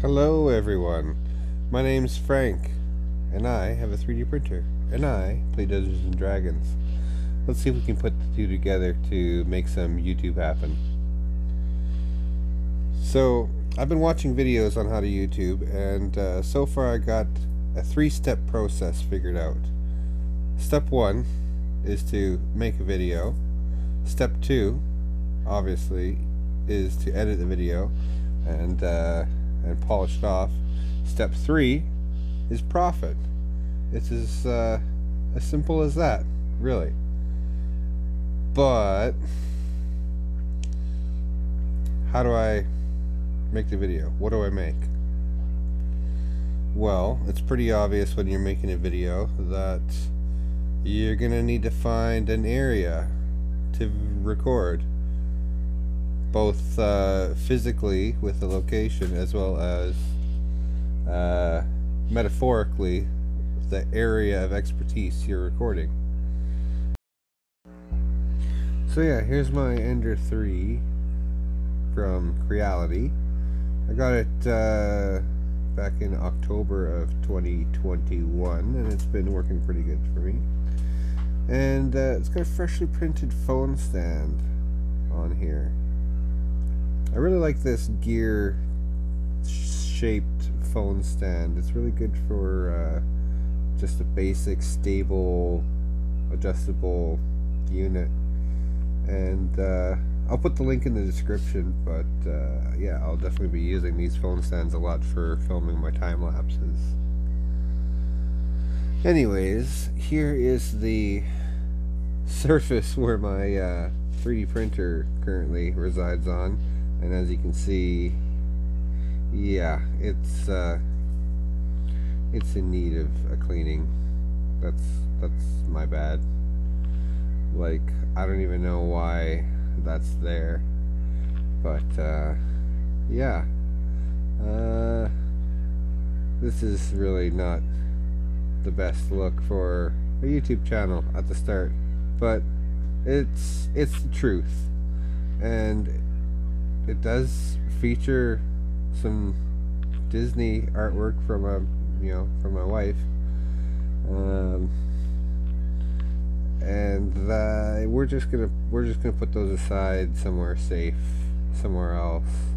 Hello everyone, my name's Frank, and I have a 3D printer, and I play Dungeons and Dragons. Let's see if we can put the two together to make some YouTube happen. So, I've been watching videos on how to YouTube, and so far I got a 3-step process figured out. Step 1 is to make a video. Step 2, obviously, is to edit the video and polish it off. Step 3 is profit. It's as simple as that, really. But how do I make the video? What do I make? Well, it's pretty obvious when you're making a video that you're gonna need to find an area to record, both physically with the location as well as metaphorically the area of expertise you're recording. So yeah, here's my Ender 3 from Creality. I got it back in October of 2021, and it's been working pretty good for me. And it's got a freshly printed phone stand on here. I really like this gear shaped phone stand. It's really good for just a basic, stable, adjustable unit. And I'll put the link in the description, but yeah, I'll definitely be using these phone stands a lot for filming my time lapses. Anyways, here is the surface where my 3D printer currently resides on, and as you can see, yeah, it's in need of a cleaning. That's my bad. Like, I don't even know why that's there, but yeah, this is really not the best look for a YouTube channel at the start, but it's the truth, and it does feature some Disney artwork from from my wife, and we're just gonna put those aside somewhere safe, somewhere else.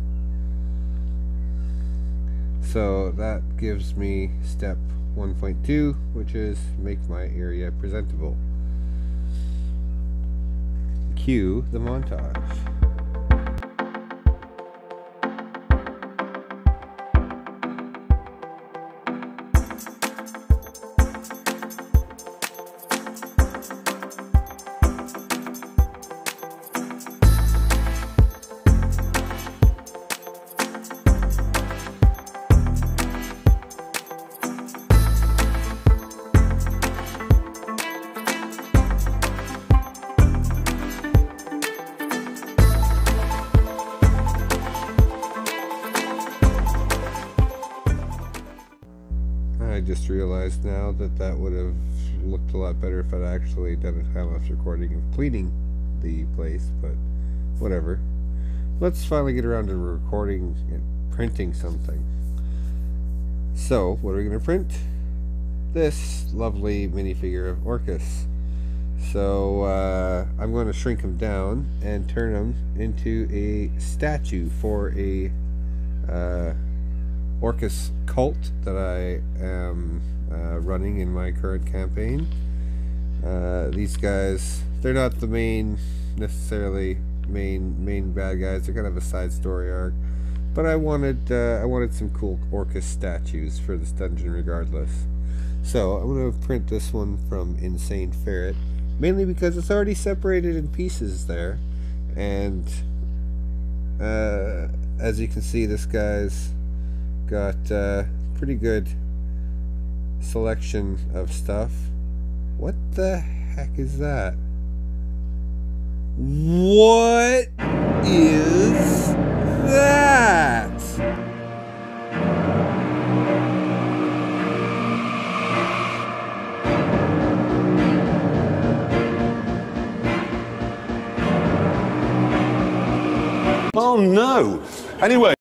So that gives me step 1.2, which is make my area presentable. Cue the montage. I just realized now that would have looked a lot better if I'd actually done a time-lapse recording of cleaning the place, but whatever. Let's finally get around to recording and printing something. So, what are we going to print? This lovely minifigure of Orcus. So, I'm going to shrink him down and turn him into a statue for a Orcus cult that I am running in my current campaign. These guys, they're not the necessarily main bad guys. They're kind of a side story arc, but I wanted some cool Orcus statues for this dungeon regardless. So I'm going to print this one from Insane Ferret, mainly because it's already separated in pieces there, and as you can see, this guy's got pretty good selection of stuff. What the heck is that? What is that? Oh no! Anyway.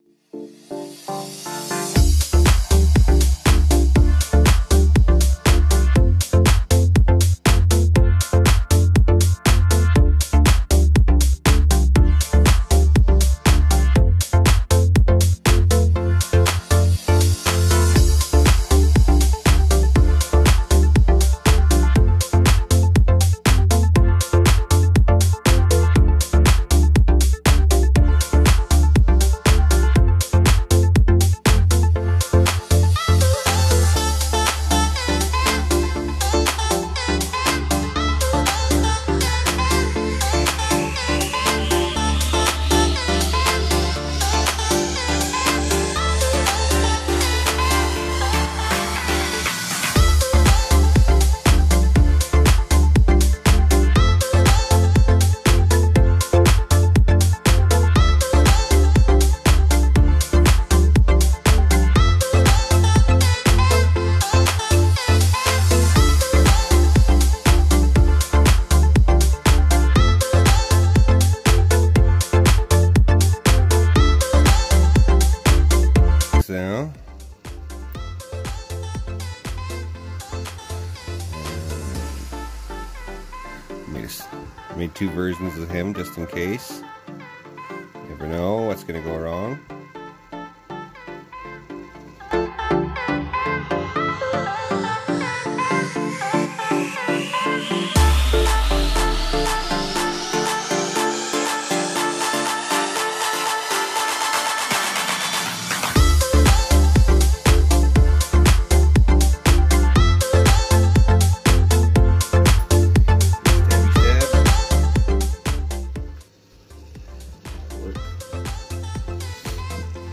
Made two versions of him just in case. You never know what's going to go wrong.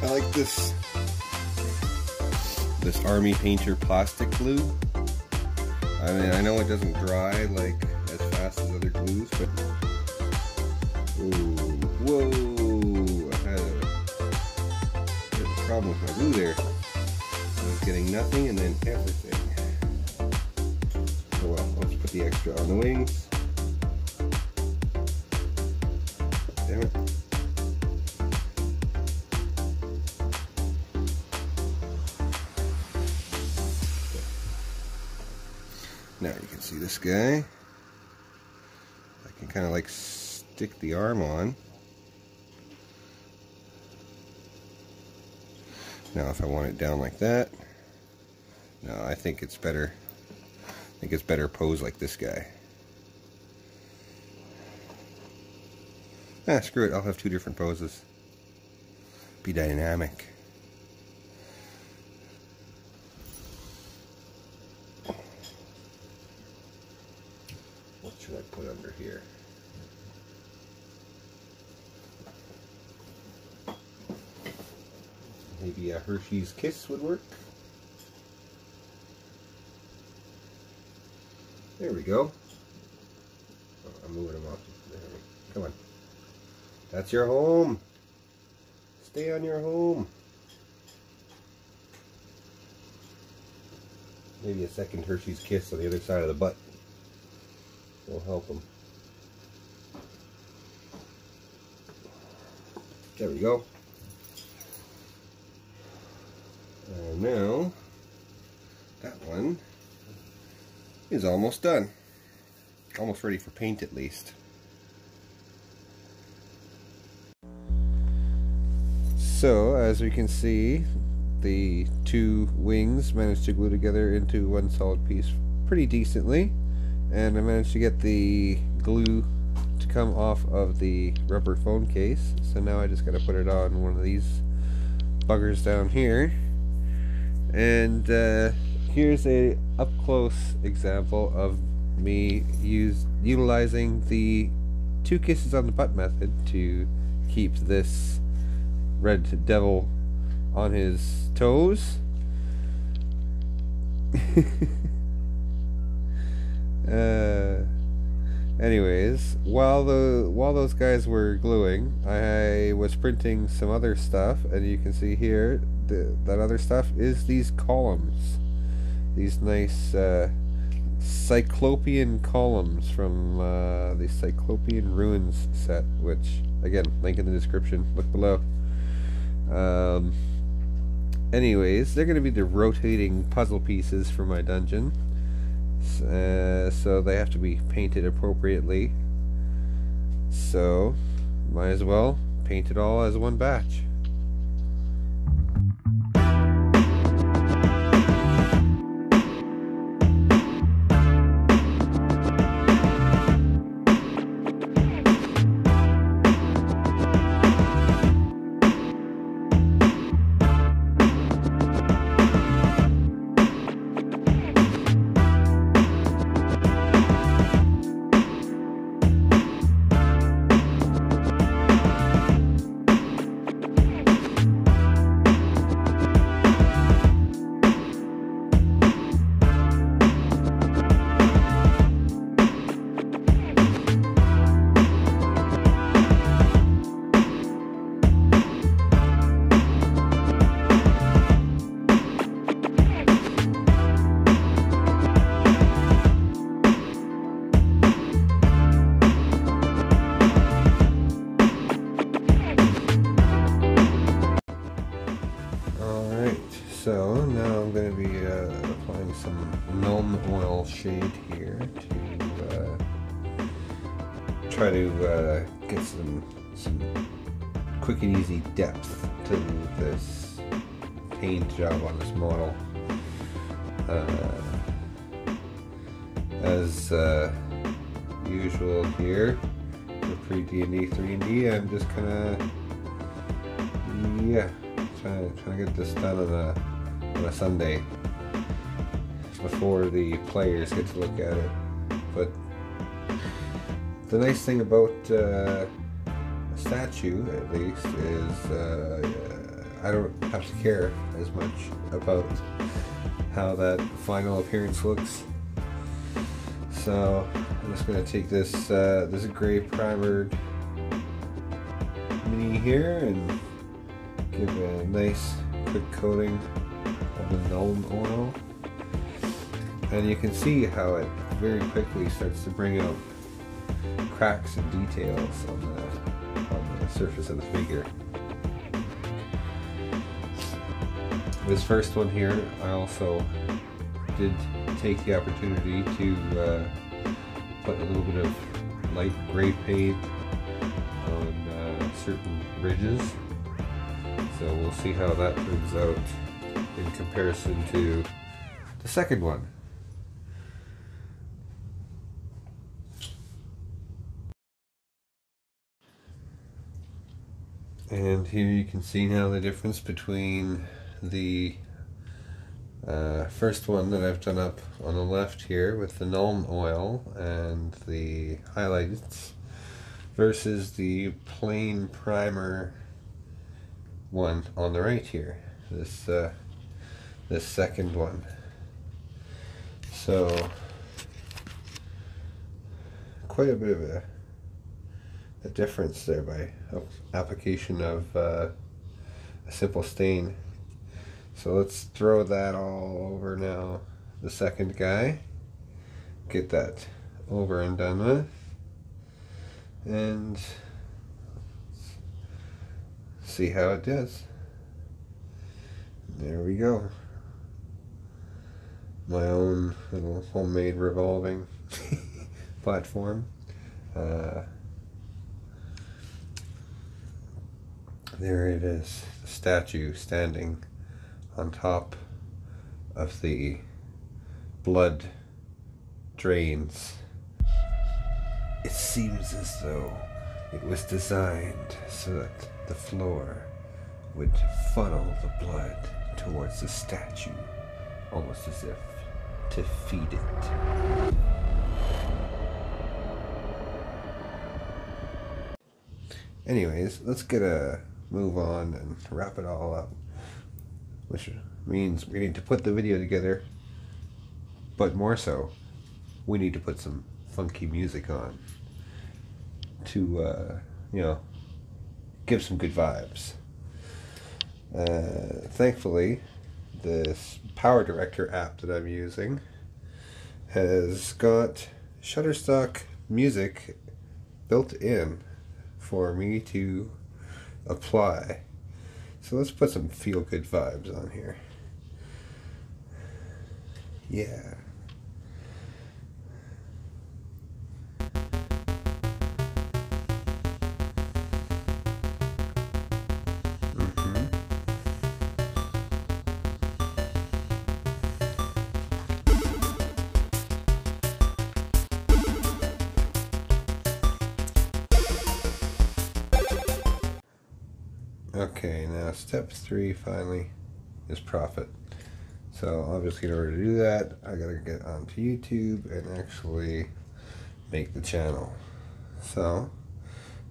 I like this Army Painter plastic glue. I mean, I know it doesn't dry like as fast as other glues, but whoa! I had a problem with my glue there. I was getting nothing and then everything. Oh well, let's put the extra on the wings. Damn it. Now you can see this guy. I can kind of like stick the arm on. Now if I want it down like that, no, I think it's better. I think it's better posed like this guy. Ah, screw it, I'll have two different poses. Be dynamic. What should I put under here? Maybe a Hershey's Kiss would work. There we go. Oh, I'm moving them off. There we go. Come on. That's your home. Stay on your home. Maybe a second Hershey's Kiss on the other side of the butt will help them. There we go. And now that one is almost done. Almost ready for paint at least. So as we can see, the two wings managed to glue together into one solid piece pretty decently. And I managed to get the glue to come off of the rubber phone case. So now I just got to put it on one of these buggers down here. And here's a up-close example of me utilizing the two kisses on the butt method to keep this red devil on his toes. Anyways, while those guys were gluing, I was printing some other stuff, and you can see here that other stuff is these columns, these nice Cyclopean columns from the Cyclopean Ruins set, which again, link in the description, look below. Anyways, they're going to be the rotating puzzle pieces for my dungeon. So they have to be painted appropriately. So might as well paint it all as one batch. So now I'm going to be applying some gnome oil shade here to try to get some quick and easy depth to this paint job on this model. As usual here for Pre-DND 3D, I'm just kind of trying to get this done on a Sunday before the players get to look at it. But the nice thing about a statue, at least, is I don't have to care as much about how that final appearance looks. So I'm just going to take this this gray primered mini here and give it a nice quick coating of the Nuln oil, and you can see how it very quickly starts to bring out cracks and details on the surface of the figure. This first one here, I also did take the opportunity to put a little bit of light gray paint on certain ridges. So we'll see how that turns out in comparison to the second one. And here you can see now the difference between the first one that I've done up on the left here with the Nuln oil and the highlights versus the plain primer one on the right here. This second one. So quite a bit of a difference there by application of a simple stain. So let's throw that all over now. The second guy, get that over and done with, and see how it does. There we go. My own little homemade revolving platform. There it is, the statue standing on top of the blood drains. It seems as though it was designed so that the floor would funnel the blood towards the statue, almost as if to feed it. Anyways, let's get a move on and wrap it all up, which means we need to put the video together, but more so, we need to put some funky music on to, you know, give some good vibes. Thankfully, this Power Director app that I'm using has got Shutterstock music built in for me to apply. So let's put some feel-good vibes on here. Yeah. Okay, now step 3 finally is profit. So obviously in order to do that, I gotta get onto YouTube and actually make the channel. So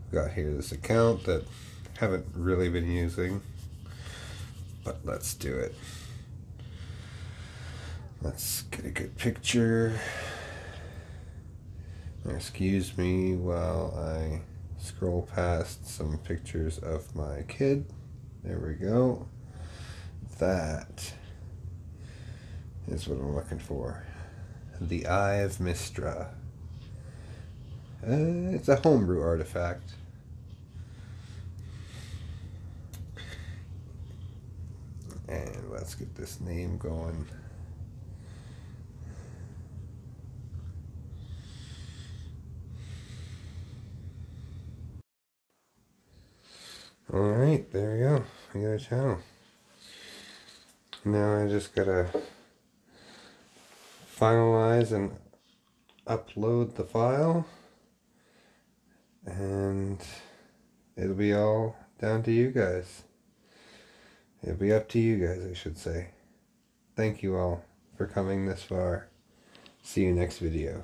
I've got here this account that I haven't really been using, but let's do it. Let's get a good picture. Excuse me while I scroll past some pictures of my kid. There we go. That is what I'm looking for. The Eye of Mistra. It's a homebrew artifact. And let's get this name going. there we go. We got a channel. Now I just gotta finalize and upload the file, and it'll be all down to you guys. It'll be up to you guys, I should say. Thank you all for coming this far. See you next video.